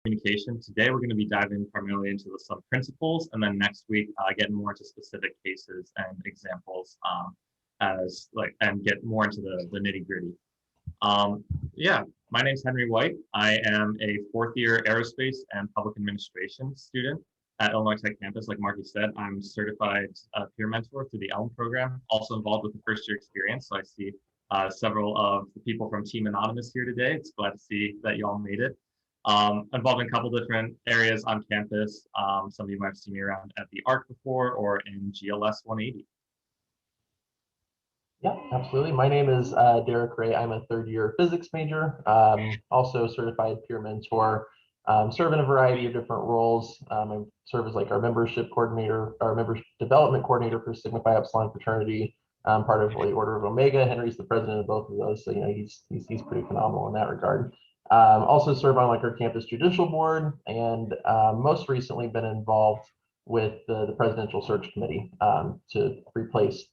communication. Today, we're going to be diving primarily into some principles, and then next week, getting more into specific cases and examples and get more into the nitty gritty. Yeah, my name's Henry White. I am a fourth year aerospace and public administration student at Illinois Tech campus. Like Marky said, I'm certified peer mentor through the ELM program, also involved with the first year experience. So I see several of the people from Team Anonymous here today. It's glad to see that you all made it. Involved in a couple different areas on campus. Some of you might have seen me around at the ARC before or in GLS 180. Yeah, absolutely. My name is Derek Ray. I'm a third year physics major, also certified peer mentor, serve in a variety of different roles. I serve as like our membership coordinator, our membership development coordinator for Sigma Phi Epsilon fraternity, part of the Order of Omega. Henry's the president of both of those, so he's pretty phenomenal in that regard. Also serve on like our campus judicial board, and most recently been involved with the presidential search committee to replace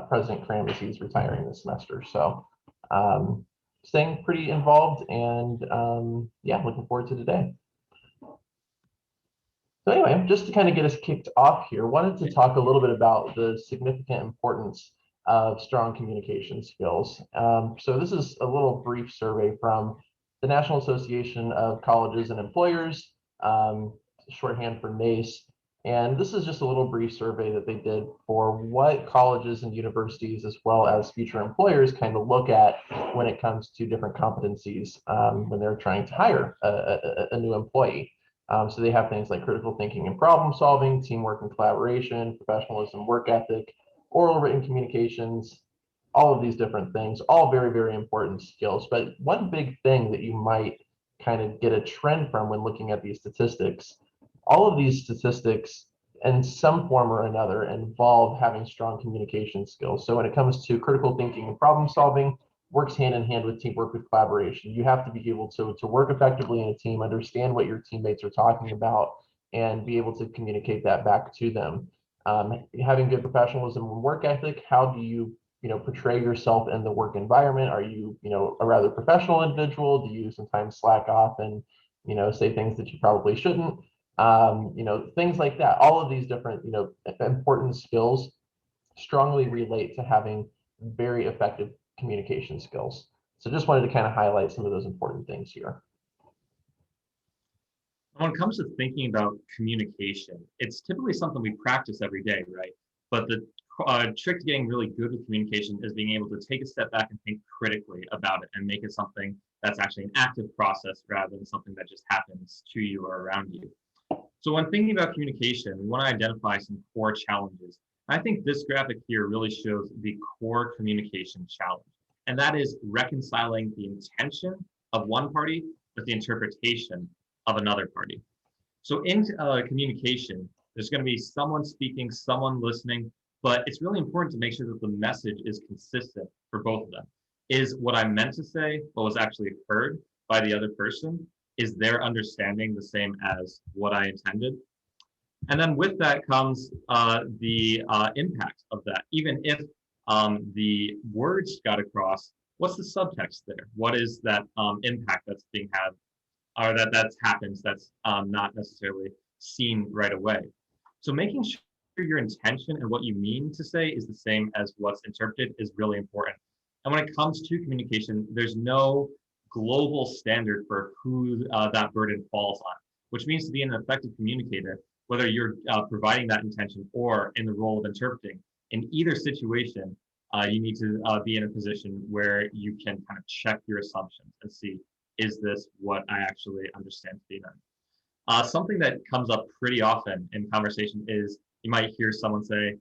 President Cram as he's retiring this semester. So staying pretty involved, and yeah, looking forward to today. So anyway, just to kind of get us kicked off here, wanted to talk a little bit about the significant importance of strong communication skills. So this is a little brief survey from the National Association of Colleges and Employers, shorthand for NACE. And this is just a little brief survey that they did for what colleges and universities, as well as future employers, kind of look at when it comes to different competencies when they're trying to hire a new employee. So they have things like critical thinking and problem solving, teamwork and collaboration, professionalism, work ethic, oral written communications, all of these different things, all very, very important skills. But one big thing that you might kind of get a trend from when looking at these statistics, all of these statistics in some form or another involve having strong communication skills. So when it comes to critical thinking and problem solving, works hand in hand with teamwork, with collaboration. You have to be able to work effectively in a team, understand what your teammates are talking about, and be able to communicate that back to them. Having good professionalism and work ethic, how do you portray yourself in the work environment? Are you a rather professional individual? Do you sometimes slack off and say things that you probably shouldn't? Things like that. All of these different important skills strongly relate to having very effective communication skills. So just wanted to kind of highlight some of those important things here. When it comes to thinking about communication, it's typically something we practice every day, right? But the trick to getting really good with communication is being able to take a step back and think critically about it and make it something that's actually an active process rather than something that just happens to you or around you. So when thinking about communication, we want to identify some core challenges. I think this graphic here really shows the core communication challenge, and that is reconciling the intention of one party with the interpretation of another party. So in communication, there's going to be someone speaking, someone listening, but it's really important to make sure that the message is consistent for both of them. Is what I meant to say what was actually heard by the other person? Is their understanding the same as what I intended? And then with that comes the impact of that. Even if the words got across, what's the subtext there? What is that impact that's being had, or that's happens that's not necessarily seen right away? So making sure your intention and what you mean to say is the same as what's interpreted is really important. And when it comes to communication, there's no global standard for who that burden falls on, which means to be an effective communicator, whether you're providing that intention or in the role of interpreting, in either situation, you need to be in a position where you can kind of check your assumptions and see, is this what I actually understand to be meant? Something that comes up pretty often in conversation is you might hear someone say,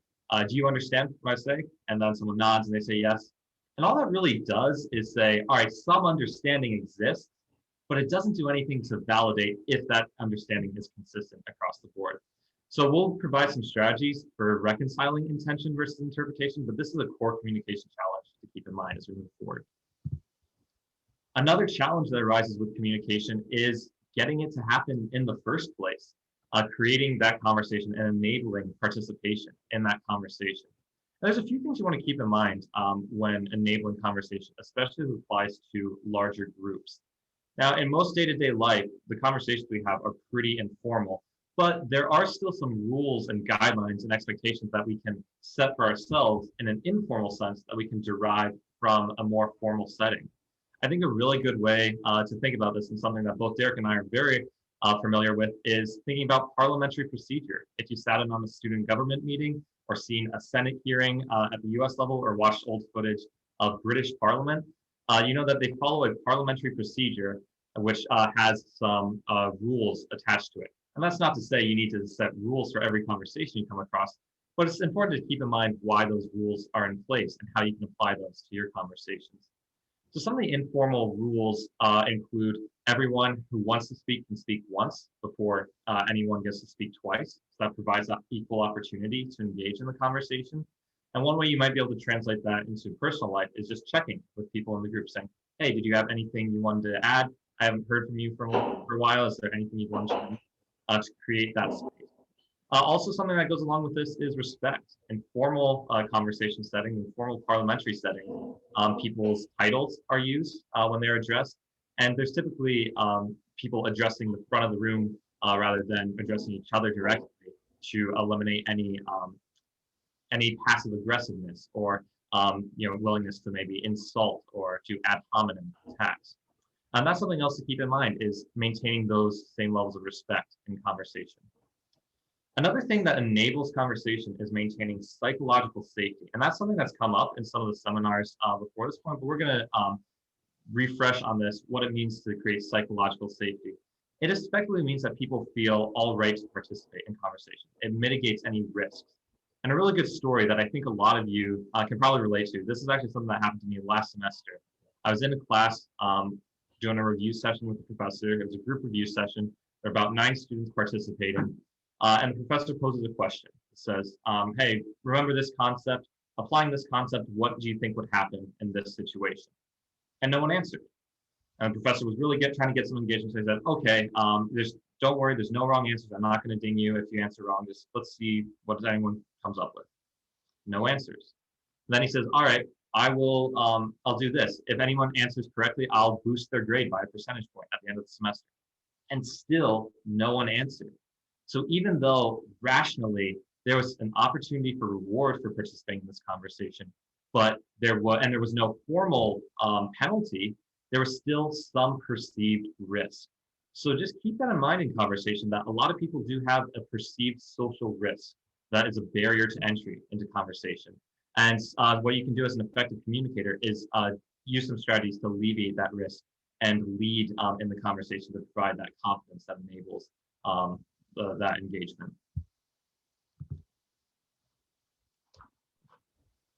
do you understand what I say? And then someone nods and they say yes. And all that really does is say, all right, some understanding exists, but it doesn't do anything to validate if that understanding is consistent across the board. So we'll provide some strategies for reconciling intention versus interpretation, but this is a core communication challenge to keep in mind as we move forward. Another challenge that arises with communication is getting it to happen in the first place, creating that conversation and enabling participation in that conversation. There's a few things you want to keep in mind when enabling conversation, especially as it applies to larger groups. Now, in most day-to-day life, the conversations we have are pretty informal, but there are still some rules and guidelines and expectations that we can set for ourselves in an informal sense that we can derive from a more formal setting. I think a really good way to think about this, and something that both Derek and I are very familiar with, is thinking about parliamentary procedure. If you sat in on a student government meeting or seen a Senate hearing at the US level or watched old footage of British Parliament, you know that they follow a parliamentary procedure which has some rules attached to it. And that's not to say you need to set rules for every conversation you come across, but it's important to keep in mind why those rules are in place and how you can apply those to your conversations. So some of the informal rules include everyone who wants to speak can speak once before anyone gets to speak twice. So that provides that equal opportunity to engage in the conversation. And one way you might be able to translate that into personal life is just checking with people in the group saying, hey, did you have anything you wanted to add? I haven't heard from you for a while. Is there anything you want to create that space? Also, something that goes along with this is respect. In formal conversation setting, in formal parliamentary setting, people's titles are used when they're addressed, and there's typically people addressing the front of the room rather than addressing each other directly to eliminate any passive aggressiveness or willingness to maybe insult or to ad hominem attacks. And that's something else to keep in mind, is maintaining those same levels of respect in conversation. Another thing that enables conversation is maintaining psychological safety. And that's something that's come up in some of the seminars before this point, but we're going to refresh on this, what it means to create psychological safety. It effectively means that people feel all right to participate in conversation. It mitigates any risks. And a really good story that I think a lot of you can probably relate to. This is actually something that happened to me last semester. I was in a class doing a review session with the professor. It was a group review session. There were about 9 students participating. And the professor poses a question. It says, hey, remember this concept? Applying this concept, what do you think would happen in this situation? And no one answered. And the professor was really trying to get some engagement. So he said, okay, don't worry, there's no wrong answers. I'm not going to ding you if you answer wrong. Just let's see what anyone comes up with. No answers. Then he says, all right, I'll do this. If anyone answers correctly, I'll boost their grade by a percentage point at the end of the semester. And still no one answered. So even though rationally there was an opportunity for reward for participating in this conversation, but there was no formal penalty, there was still some perceived risk. So just keep that in mind in conversation, that a lot of people do have a perceived social risk that is a barrier to entry into conversation. And what you can do as an effective communicator is use some strategies to alleviate that risk and lead in the conversation to provide that confidence that enables that engagement.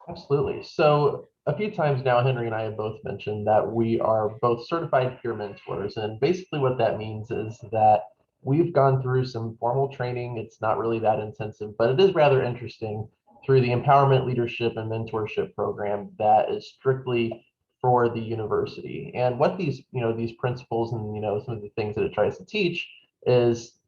Absolutely. So a few times now, Henry and I have both mentioned that we are both certified peer mentors. And basically what that means is that we've gone through some formal training. It's not really that intensive, but it is rather interesting, through the Empowerment, Leadership, and Mentorship program that is strictly for the university. And what these principles and, some of the things that it tries to teach is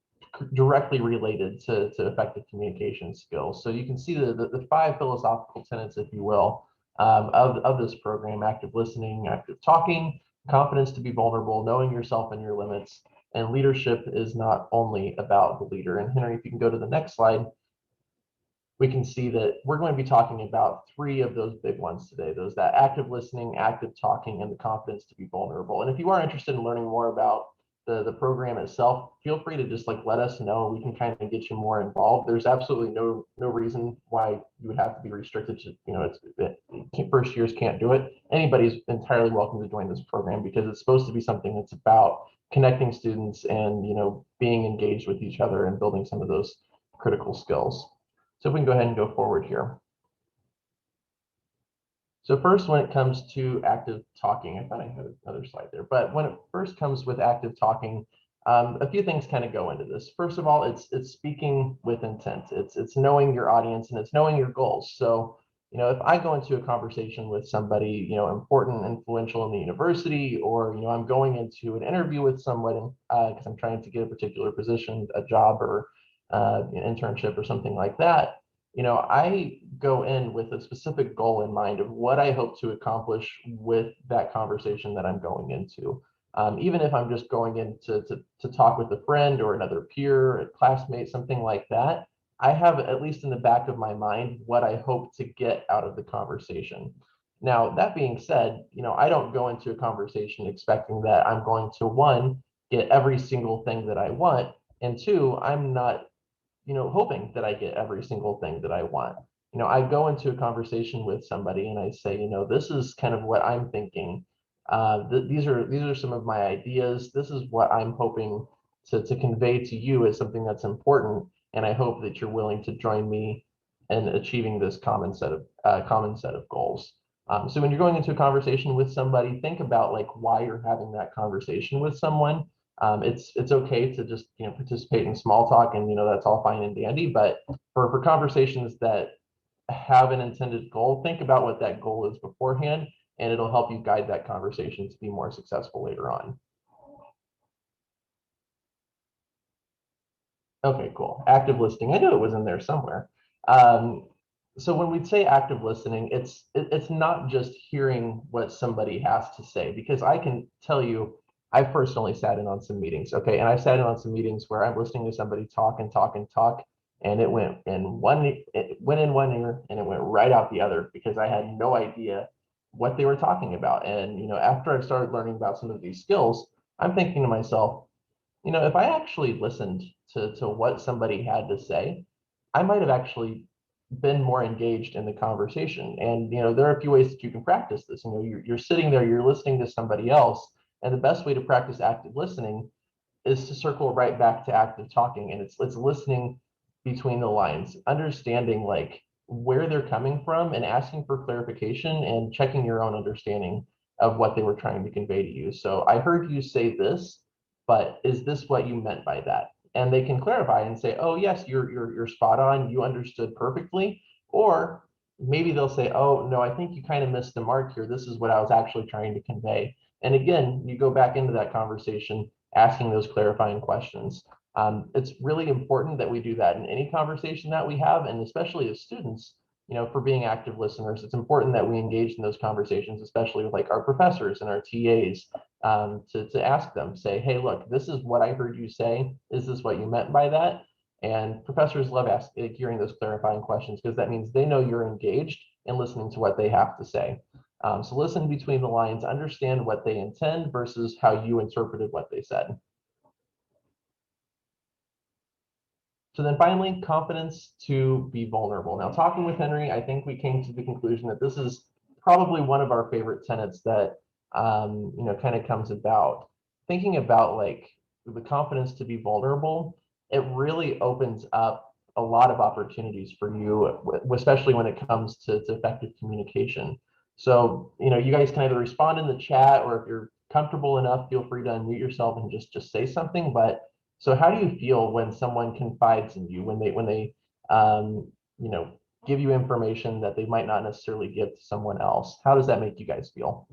directly related to effective communication skills. So you can see the 5 philosophical tenets, if you will, of this program: active listening, active talking, confidence to be vulnerable, knowing yourself and your limits, and leadership is not only about the leader. And Henry, if you can go to the next slide, we can see that we're going to be talking about 3 of those big ones today: that active listening, active talking, and the confidence to be vulnerable. And if you are interested in learning more about the program itself, feel free to just let us know. We can kind of get you more involved. There's absolutely no reason why you would have to be restricted to, first years can't do it. Anybody's entirely welcome to join this program, because it's supposed to be something that's about connecting students and, being engaged with each other and building some of those critical skills. So if we can go ahead and go forward here. So first, when it comes to active talking, I thought I had another slide there, but when it first comes with active talking, a few things kind of go into this. First of all, it's speaking with intent. It's knowing your audience, and it's knowing your goals. So, if I go into a conversation with somebody, important, influential in the university, or, I'm going into an interview with someone because I'm trying to get a particular position, a job, or an internship or something like that, I go in with a specific goal in mind of what I hope to accomplish with that conversation that I'm going into. Even if I'm just going in to talk with a friend or another peer, a classmate, something like that, I have at least in the back of my mind what I hope to get out of the conversation. Now, that being said, I don't go into a conversation expecting that I'm going to, one, get every single thing that I want, and two, I'm not, hoping that I get every single thing that I want. I go into a conversation with somebody and I say, this is kind of what I'm thinking. These are some of my ideas. This is what I'm hoping to convey to you as something that's important, and I hope that you're willing to join me in achieving this common set of goals. So when you're going into a conversation with somebody, think about like why you're having that conversation with someone. It's okay to just participate in small talk, and that's all fine and dandy. But for conversations that have an intended goal, think about what that goal is beforehand, and it'll help you guide that conversation to be more successful later on. Okay, cool. Active listening. I knew it was in there somewhere. So when we say active listening, it's not just hearing what somebody has to say, because I can tell you, I've personally sat in on some meetings, okay, and I've sat in on some meetings where I'm listening to somebody talk and talk and talk, and it went in one ear and it went right out the other because I had no idea what they were talking about. And after I started learning about some of these skills, I'm thinking to myself, if I actually listened to what somebody had to say, I might have actually been more engaged in the conversation. And there are a few ways that you can practice this. You're sitting there, you're listening to somebody else, and the best way to practice active listening is to circle right back to active talking, and it's listening between the lines, understanding like where they're coming from, and asking for clarification and checking your own understanding of what they were trying to convey to you. So I heard you say this, but is this what you meant by that? And they can clarify and say, oh yes, you're spot on, you understood perfectly. Or maybe they'll say, oh no, I think you kind of missed the mark here, this is what I was actually trying to convey. And again, you go back into that conversation asking those clarifying questions. It's really important that we do that in any conversation that we have, and especially as students, for being active listeners, it's important that we engage in those conversations, especially with like our professors and our TAs, to ask them, say, hey, look, this is what I heard you say. Is this what you meant by that? And professors love hearing those clarifying questions, because that means they know you're engaged and listening to what they have to say. So listen between the lines, understand what they intend versus how you interpreted what they said. So then finally, confidence to be vulnerable. Now, talking with Henry, I think we came to the conclusion that this is probably one of our favorite tenets that kind of comes about. Thinking about like the confidence to be vulnerable, it really opens up a lot of opportunities for you, especially when it comes to effective communication. So, you guys can either respond in the chat, or if you're comfortable enough, feel free to unmute yourself and just say something. But so how do you feel when someone confides in you, when they give you information that they might not necessarily give to someone else? How does that make you guys feel?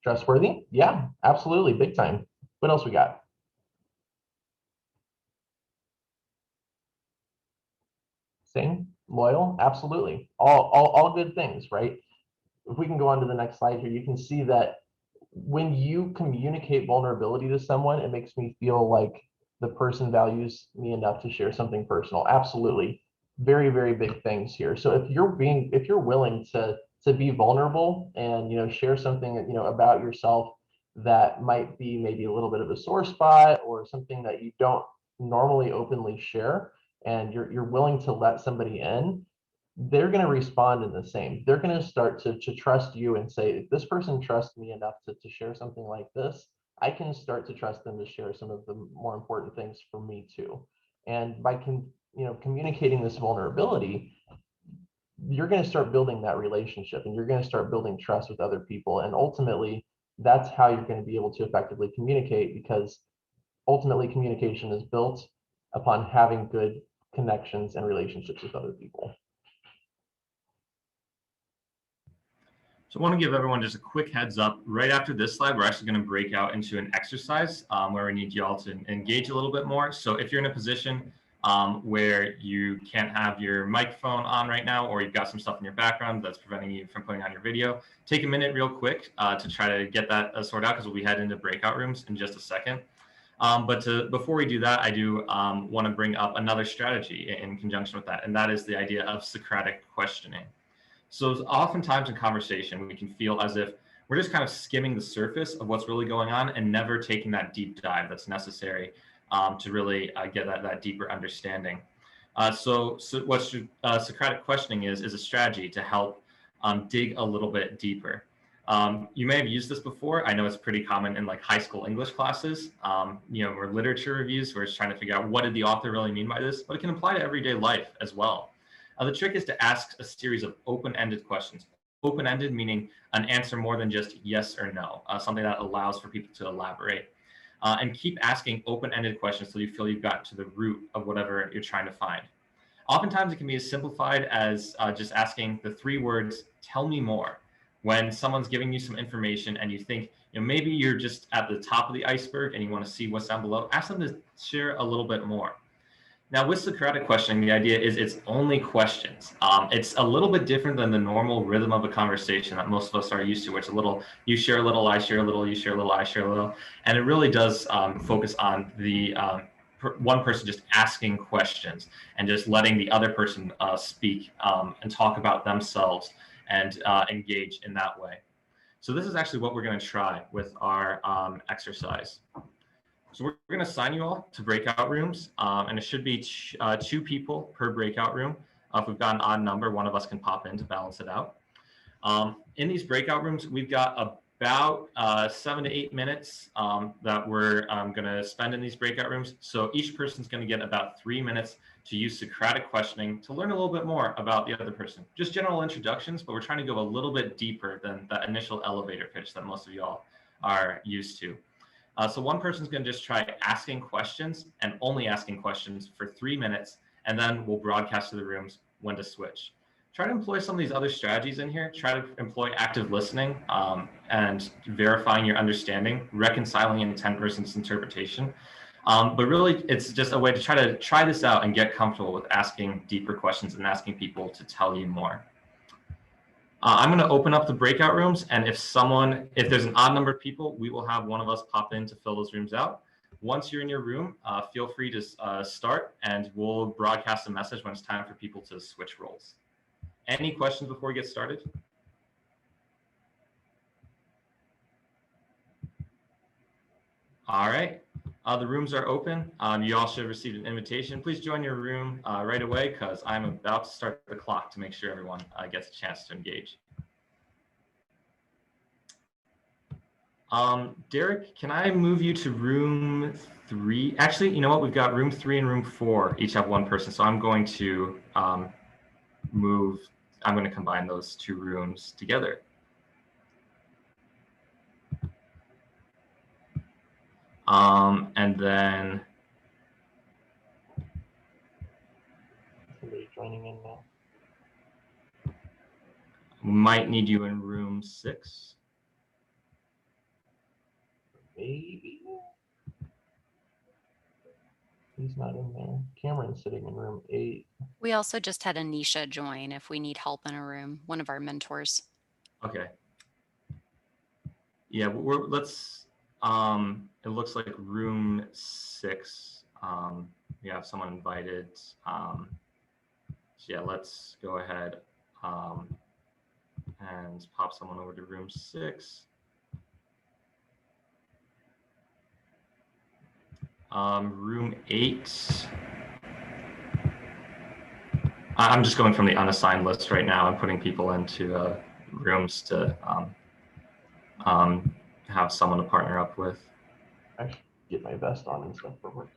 Trustworthy? Yeah, absolutely, big time. What else we got? Same, loyal, absolutely. All good things, right? If we can go on to the next slide here, you can see that when you communicate vulnerability to someone, it makes me feel like the person values me enough to share something personal. Absolutely. Very, very big things here. So if you're willing to be vulnerable and share something about yourself that might be maybe a little bit of a sore spot, or something that you don't normally openly share, and you're willing to let somebody in, they're going to respond in the same. They're going to start to trust you and say, if this person trusts me enough to share something like this, I can start to trust them to share some of the more important things for me too. And by communicating this vulnerability, you're going to start building that relationship, and you're going to start building trust with other people. And ultimately, that's how you're going to be able to effectively communicate, because ultimately communication is built upon having good connections and relationships with other people. So I want to give everyone just a quick heads up. Right after this slide, we're actually going to break out into an exercise where we need y'all to engage a little bit more. So if you're in a position where you can't have your microphone on right now, or you've got some stuff in your background that's preventing you from putting on your video. Take a minute real quick to try to get that sorted out, because we'll be heading into breakout rooms in just a second. Before we do that, I do want to bring up another strategy in conjunction with that, and that is the idea of Socratic questioning. So oftentimes in conversation, we can feel as if we're just kind of skimming the surface of what's really going on and never taking that deep dive that's necessary to really get that deeper understanding. So what Socratic questioning is a strategy to help dig a little bit deeper. You may have used this before. I know it's pretty common in like high school English classes, or literature reviews, where it's trying to figure out what did the author really mean by this, but it can apply to everyday life as well. The trick is to ask a series of open-ended questions. Open-ended meaning an answer more than just yes or no, something that allows for people to elaborate. And keep asking open-ended questions till you feel you've got to the root of whatever you're trying to find. Oftentimes it can be as simplified as just asking the 3 words, "Tell me more." When someone's giving you some information and you think, maybe you're just at the top of the iceberg and you want to see what's down below, ask them to share a little bit more. Now, with Socratic questioning, the idea is it's only questions. It's a little bit different than the normal rhythm of a conversation that most of us are used to, where it's a little, you share a little, I share a little, you share a little, I share a little. And it really does focus on the one person just asking questions and just letting the other person speak and talk about themselves and engage in that way. So this is actually what we're going to try with our exercise. So we're going to assign you all to breakout rooms, and it should be 2 people per breakout room. If we've got an odd number, one of us can pop in to balance it out. In these breakout rooms, we've got about 7 to 8 minutes that we're going to spend in these breakout rooms. So each person's going to get about 3 minutes to use Socratic questioning to learn a little bit more about the other person. Just general introductions, but we're trying to go a little bit deeper than the initial elevator pitch that most of y'all are used to. So one person's going to just try asking questions and only asking questions for 3 minutes, and then we'll broadcast to the rooms when to switch. Try to employ some of these other strategies in here. Try to employ active listening and verifying your understanding, reconciling an intent versus interpretation. But really, it's just a way to try this out and get comfortable with asking deeper questions and asking people to tell you more. I'm going to open up the breakout rooms, and if there's an odd number of people, we will have one of us pop in to fill those rooms out. Once you're in your room, feel free to start, and we'll broadcast a message when it's time for people to switch roles. Any questions before we get started? All right, the rooms are open. You all should have received an invitation. Please join your room right away, because I'm about to start the clock to make sure everyone gets a chance to engage. Derek, can I move you to room 3? Actually, you know what? We've got room 3 and room 4 each have 1 person. So I'm going to combine those 2 rooms together. And then Somebody joining in now. Might need you in room 6. Maybe. He's not in there. Cameron's sitting in room 8. We also just had Anisha join if we need help in a room, one of our mentors. Okay. Yeah, let's, it looks like room 6, we have someone invited. So yeah, let's go ahead and pop someone over to room 6. Room 8. I'm just going from the unassigned list right now and putting people into rooms to have someone to partner up with. I should get my vest on and stuff for work.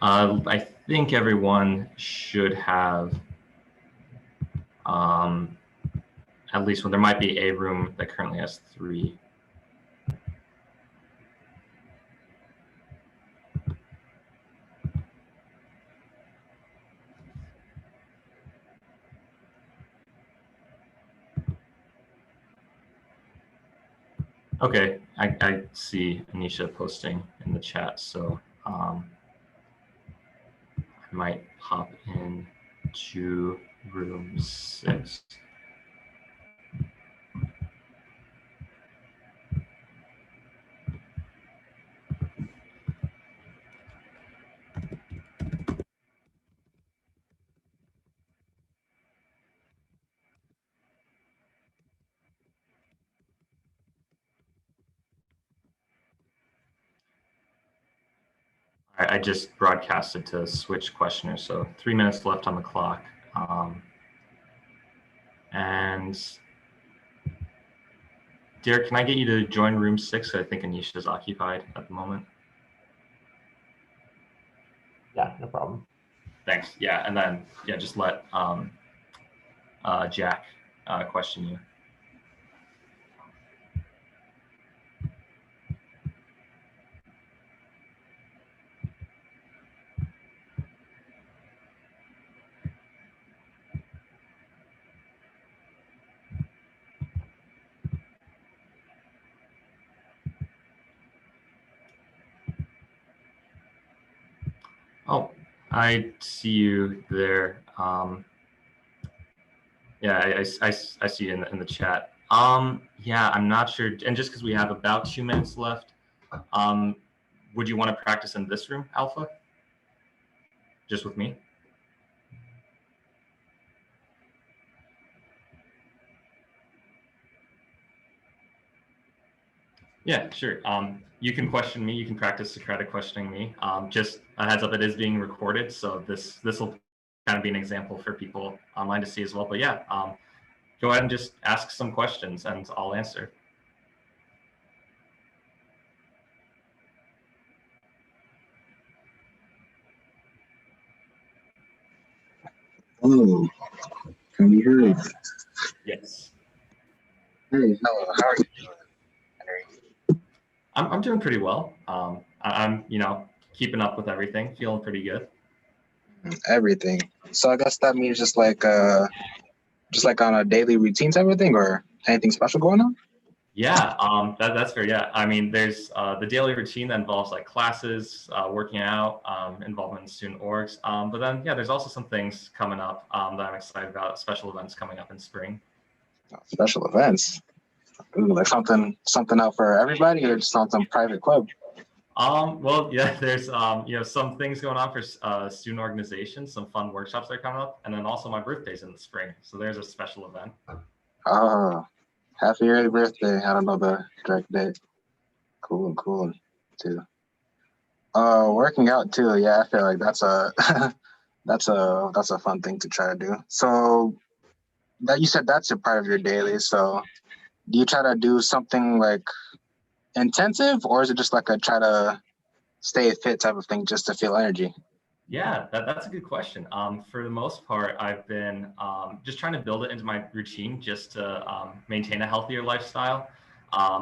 I think everyone should have at least one. There might be a room that currently has 3. Okay, I see Anisha posting in the chat, so I might hop in to room 6. I just broadcasted to switch questioners, so 3 minutes left on the clock. And Derek, can I get you to join room 6? I think Anisha is occupied at the moment. Yeah, no problem. Thanks. Yeah, and then just let Jack question you. Oh, I see you there. Yeah, I see you in the chat. Yeah, I'm not sure. And just because we have about 2 minutes left, would you want to practice in this room, Alpha? Just with me? Yeah, sure. You can question me. You can practice Socratic questioning me. Just a heads up, it is being recorded, so this will kind of be an example for people online to see as well. But yeah, go ahead and just ask some questions, and I'll answer. Hello, can you hear me? Yes. Hey, hello, how are you doing, Henry? I'm doing pretty well. I'm keeping up with everything, feeling pretty good. Everything. So I guess that means just like on a daily routine type of thing, or anything special going on? Yeah, that's fair. Yeah, I mean, there's the daily routine that involves like classes, working out, involvement in student orgs. But then, yeah, there's also some things coming up that I'm excited about, special events coming up in spring. Special events. Ooh, like something out for everybody, or just something private club? Well, yeah, there's some things going on for student organizations, some fun workshops that are coming up, and then also my birthday's in the spring, so there's a special event. Oh, happy early birthday. I don't know the direct date. Cool too. Working out too. Yeah, I feel like that's a that's a fun thing to try to do. So that you said that's a part of your daily. So do you try to do something like intensive, or is it just like a try to stay fit type of thing just to feel energy? Yeah, that's a good question. For the most part, I've been just trying to build it into my routine just to maintain a healthier lifestyle.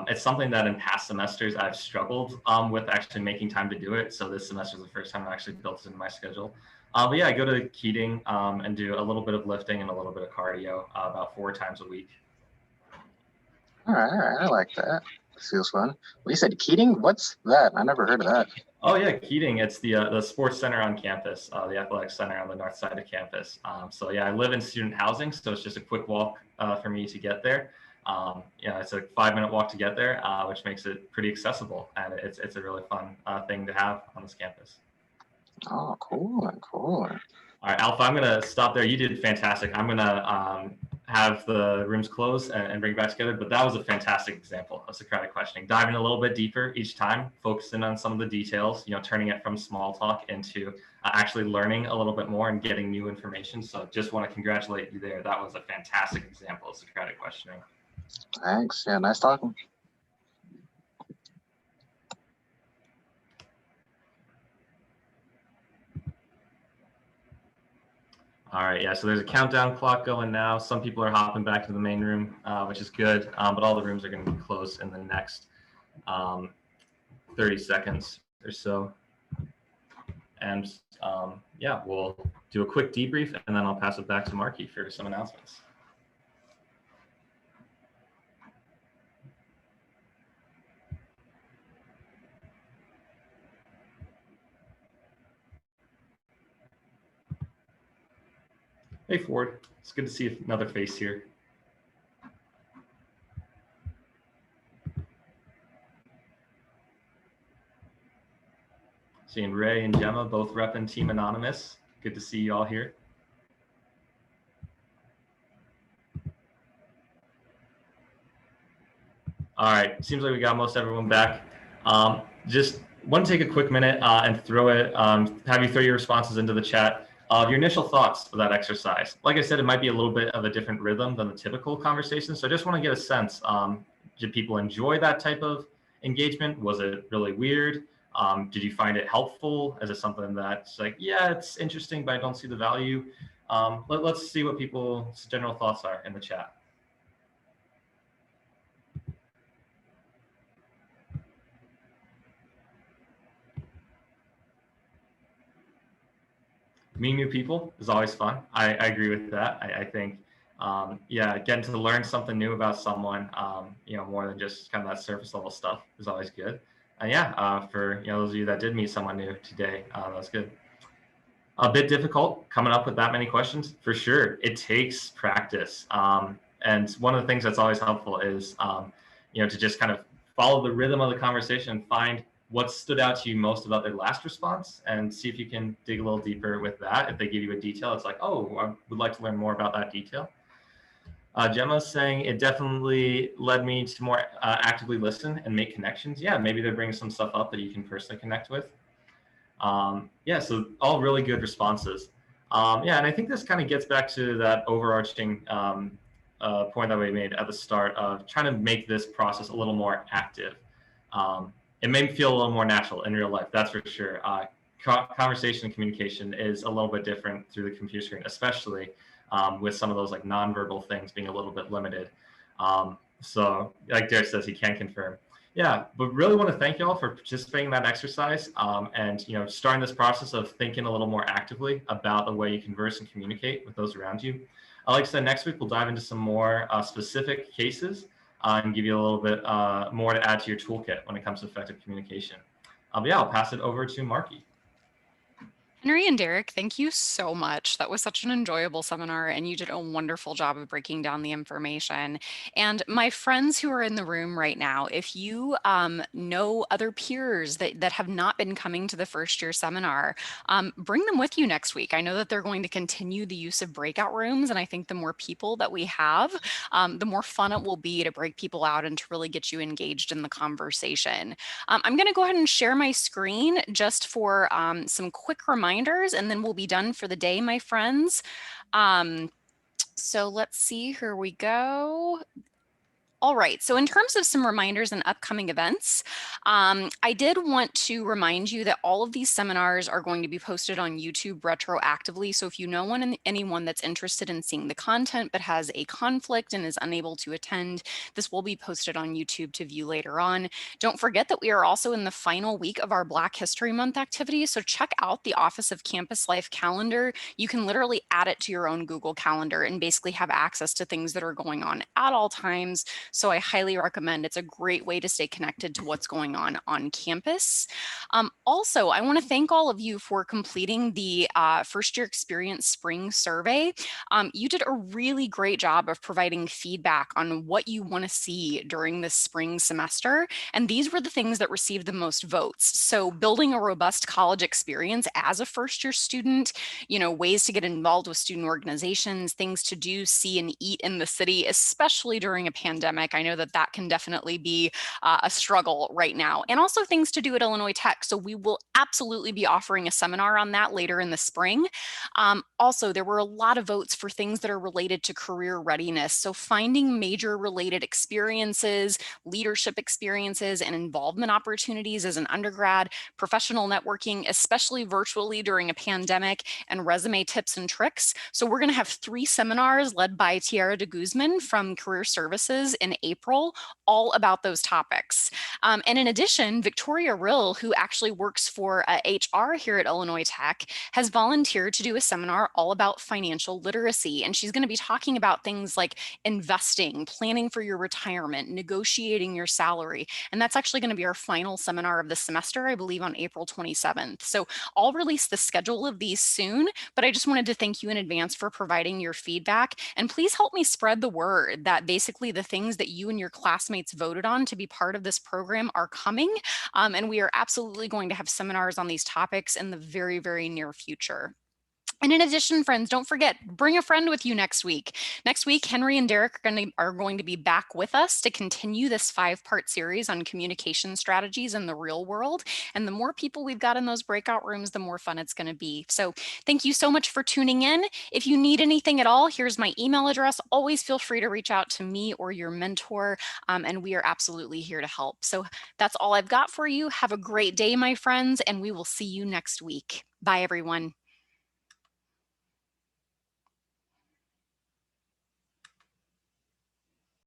It's something that in past semesters I've struggled with actually making time to do it. So this semester is the first time I actually built it into my schedule. But yeah, I go to Keating and do a little bit of lifting and a little bit of cardio about 4 times a week. All right, I like that. Feels fun. Well, you said Keating? What's that? I never heard of that. Oh yeah, Keating. It's the sports center on campus, the athletics center on the north side of campus. So yeah, I live in student housing, so it's just a quick walk for me to get there. It's a 5-minute walk to get there, which makes it pretty accessible, and it's a really fun thing to have on this campus. Oh, cool. All right, Alpha, I'm gonna stop there. You did fantastic. I'm gonna have the rooms close and bring it back together. But that was a fantastic example of Socratic questioning, diving a little bit deeper each time, focusing on some of the details, turning it from small talk into actually learning a little bit more and getting new information. So just want to congratulate you there. That was a fantastic example of Socratic questioning. Thanks. Yeah, nice talking. All right, yeah, so there's a countdown clock going now. Some people are hopping back to the main room, which is good, but all the rooms are going to be closed in the next 30 seconds or so. And yeah, we'll do a quick debrief, and then I'll pass it back to Marky for some announcements. Hey, Ford. It's good to see another face here. Seeing Ray and Gemma both repping Team Anonymous. Good to see you all here. All right, seems like we got most everyone back. Just want to take a quick minute and throw it, have you throw your responses into the chat of your initial thoughts of that exercise. Like I said, it might be a little bit of a different rhythm than the typical conversation. So I just want to get a sense, did people enjoy that type of engagement? Was it really weird? Did you find it helpful? Is it something that's like, yeah, it's interesting, but I don't see the value? Let's see what people's general thoughts are in the chat. Meeting new people is always fun. I agree with that. I think, yeah, getting to learn something new about someone, you know, more than just kind of that surface level stuff is always good. And yeah, for those of you that did meet someone new today, that's good. A bit difficult coming up with that many questions, for sure. It takes practice. And one of the things that's always helpful is, to just kind of follow the rhythm of the conversation and find what stood out to you most about their last response and see if you can dig a little deeper with that. If they give you a detail, it's like, oh, I would like to learn more about that detail. Gemma's saying it definitely led me to more actively listen and make connections. Yeah, maybe they're bringing some stuff up that you can personally connect with. Yeah, so all really good responses. Yeah, and I think this kind of gets back to that overarching point that we made at the start of trying to make this process a little more active. It may feel a little more natural in real life, that's for sure. Conversation and communication is a little bit different through the computer screen, especially with some of those like nonverbal things being a little bit limited. So like Derek says, he can confirm. Yeah, but really want to thank you all for participating in that exercise and starting this process of thinking a little more actively about the way you converse and communicate with those around you. Like I said, next week we'll dive into some more specific cases and give you a little bit more to add to your toolkit when it comes to effective communication. But yeah, I'll pass it over to Marky. Henry and Derek, thank you so much. That was such an enjoyable seminar, and you did a wonderful job of breaking down the information. And my friends who are in the room right now, if you know other peers that have not been coming to the first year seminar, bring them with you next week. I know that they're going to continue the use of breakout rooms, and I think the more people that we have, the more fun it will be to break people out and to really get you engaged in the conversation. I'm going to go ahead and share my screen just for some quick reminders, and then we'll be done for the day, my friends. So let's see, here we go. All right, so in terms of some reminders and upcoming events, I did want to remind you that all of these seminars are going to be posted on YouTube retroactively. So if you know anyone that's interested in seeing the content but has a conflict and is unable to attend, this will be posted on YouTube to view later on. Don't forget that we are also in the final week of our Black History Month activity. So check out the Office of Campus Life calendar. You can literally add it to your own Google Calendar and basically have access to things that are going on at all times. So I highly recommend. It's a great way to stay connected to what's going on campus. Also, I want to thank all of you for completing the first year experience spring survey. You did a really great job of providing feedback on what you want to see during the spring semester. And these were the things that received the most votes. So building a robust college experience as a first year student, ways to get involved with student organizations, things to do, see, and eat in the city, especially during a pandemic. I know that can definitely be a struggle right now, and also things to do at Illinois Tech. So we will absolutely be offering a seminar on that later in the spring. Also, there were a lot of votes for things that are related to career readiness. So finding major related experiences, leadership experiences, and involvement opportunities as an undergrad, professional networking, especially virtually during a pandemic, and resume tips and tricks. So we're going to have 3 seminars led by Tiara de Guzman from Career Services in April, all about those topics. And in addition, Victoria Rill, who actually works for HR here at Illinois Tech, has volunteered to do a seminar all about financial literacy. And she's going to be talking about things like investing, planning for your retirement, negotiating your salary. And that's actually going to be our final seminar of the semester, I believe on April 27th. So I'll release the schedule of these soon, but I just wanted to thank you in advance for providing your feedback. And please help me spread the word that basically the things that you and your classmates voted on to be part of this program are coming. And we are absolutely going to have seminars on these topics in the very, very near future. And in addition, friends, don't forget, bring a friend with you next week. Next week, Henry and Derek are going to be back with us to continue this 5-part series on communication strategies in the real world. And the more people we've got in those breakout rooms, the more fun it's going to be. So thank you so much for tuning in. If you need anything at all, here's my email address. Always feel free to reach out to me or your mentor, and we are absolutely here to help. So that's all I've got for you. Have a great day, my friends, and we will see you next week. Bye, everyone.